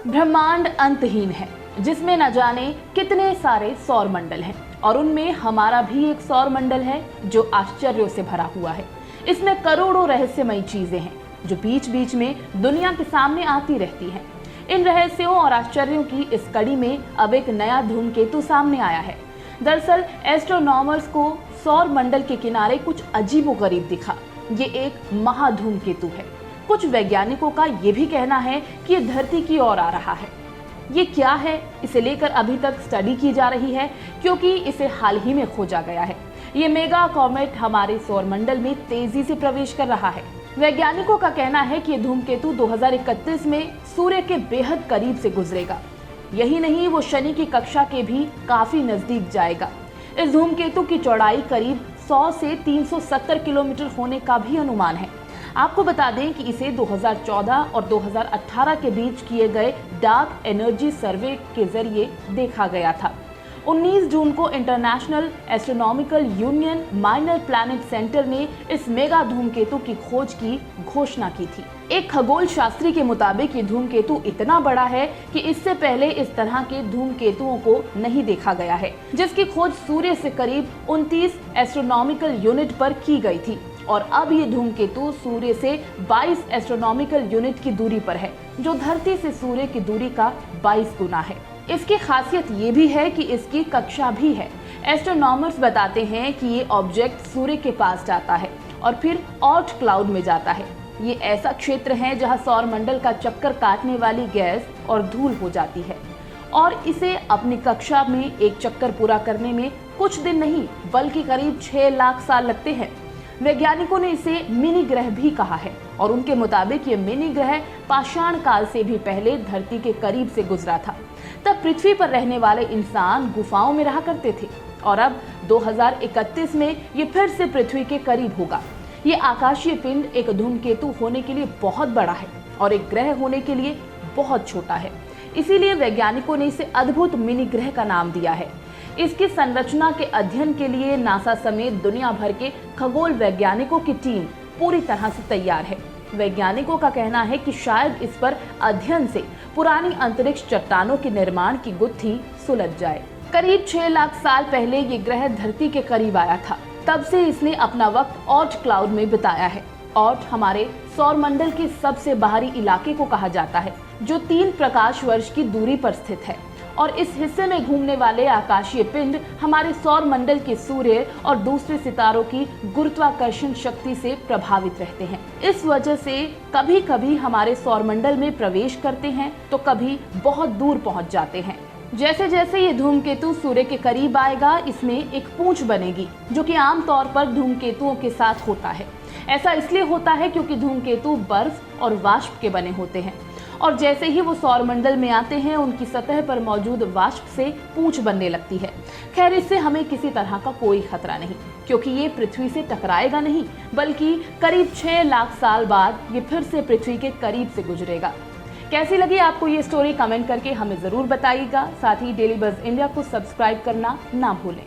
ब्रह्मांड अंतहीन है, जिसमें न जाने कितने सारे सौर मंडल हैं और उनमें हमारा भी एक सौर मंडल है जो आश्चर्यों से भरा हुआ है। इसमें करोड़ों रहस्यमयी चीजें हैं जो बीच बीच में दुनिया के सामने आती रहती हैं। इन रहस्यों और आश्चर्यों की इस कड़ी में अब एक नया धूमकेतु सामने आया है। दरअसल एस्ट्रोनॉमर्स को सौर मंडल के किनारे कुछ अजीबोगरीब दिखा। ये एक महाधूमकेतु है। कुछ वैज्ञानिकों का ये भी कहना है कि ये धरती की ओर आ रहा है। ये क्या है, इसे लेकर अभी तक स्टडी की जा रही है क्योंकि इसे हाल ही में खोजा गया है। ये मेगा कॉमेट हमारे सौर मंडल में तेजी से प्रवेश कर रहा है। वैज्ञानिकों का कहना है कि ये धूमकेतु 2031 में सूर्य के बेहद करीब से गुजरेगा। यही नहीं, वो शनि की कक्षा के भी काफी नजदीक जाएगा। इस धूमकेतु की चौड़ाई करीब 100 से 370 किलोमीटर होने का भी अनुमान है। आपको बता दें कि इसे 2014 और 2018 के बीच किए गए डार्क एनर्जी सर्वे के जरिए देखा गया था। 19 जून को international astronomical union minor planet centre ने इस मेगा धूमकेतु की खोज की घोषणा की थी। एक खगोल शास्त्री के मुताबिक ये धूमकेतु इतना बड़ा है कि इससे पहले इस तरह के धूमकेतुओं को नहीं देखा गया है, जिसकी खोज सूर्य से करीब 29 एस्ट्रोनॉमिकल यूनिट पर की गई थी। और अब ये धूमकेतु सूर्य से 22 एस्ट्रोनॉमिकल यूनिट की दूरी पर है, जो धरती से सूर्य की दूरी का 22 गुना है। इसकी खासियत ये भी है कि इसकी कक्षा भी है। एस्ट्रोनॉमर्स बताते हैं कि ये ऑब्जेक्ट सूर्य के पास जाता है और फिर ऑर्ट क्लाउड में जाता है। ये ऐसा क्षेत्र है जहां सौर मंडल का चक्कर काटने वाली गैस और धूल हो जाती है और इसे अपनी कक्षा में एक चक्कर पूरा करने में कुछ दिन नहीं बल्कि करीब 6 लाख साल लगते हैं। वैज्ञानिकों ने इसे मिनी ग्रह भी कहा है और उनके मुताबिक ये मिनी ग्रह पाषाण काल से भी पहले धरती के करीब से गुजरा था। तब पृथ्वी पर रहने वाले इंसान गुफाओं में रहा करते थे और अब 2031 में ये फिर से पृथ्वी के करीब होगा। ये आकाशीय पिंड एक धूमकेतु होने के लिए बहुत बड़ा है और एक ग्रह होने के लिए बहुत छोटा है। इसीलिए वैज्ञानिकों ने इसे अद्भुत मिनी ग्रह का नाम दिया है। इसकी संरचना के अध्ययन के लिए नासा समेत दुनिया भर के खगोल वैज्ञानिकों की टीम पूरी तरह से तैयार है। वैज्ञानिकों का कहना है कि शायद इस पर अध्ययन से पुरानी अंतरिक्ष चट्टानों के निर्माण की गुत्थी सुलझ जाए। करीब 6 लाख साल पहले ये ग्रह धरती के करीब आया था। तब से इसने अपना वक्त ऑर्ट क्लाउड में बिताया है। ऑर्ट हमारे सौर मंडल के सबसे बाहरी इलाके को कहा जाता है, जो 3 प्रकाश वर्ष की दूरी पर स्थित है और इस हिस्से में घूमने वाले आकाशीय पिंड हमारे सौर मंडल के सूर्य और दूसरे सितारों की गुरुत्वाकर्षण शक्ति से प्रभावित रहते हैं। इस वजह से कभी कभी हमारे सौर मंडल में प्रवेश करते हैं तो कभी बहुत दूर पहुंच जाते हैं। जैसे जैसे ये धूमकेतु सूर्य के करीब आएगा, इसमें एक पूंछ बनेगी, जो कि आमतौर पर धूमकेतुओं के साथ होता है। ऐसा इसलिए होता है क्योंकि धूमकेतु बर्फ और वाष्प के बने होते हैं और जैसे ही वो सौर मंडल में आते हैं, उनकी सतह पर मौजूद वाष्प से पूंछ बनने लगती है। खैर, इससे हमें किसी तरह का कोई खतरा नहीं, क्योंकि ये पृथ्वी से टकराएगा नहीं, बल्कि करीब 6 लाख साल बाद ये फिर से पृथ्वी के करीब से गुजरेगा। कैसी लगी आपको ये स्टोरी, कमेंट करके हमें जरूर बताइएगा। साथ ही डेली बज़ इंडिया को सब्सक्राइब करना ना भूलें।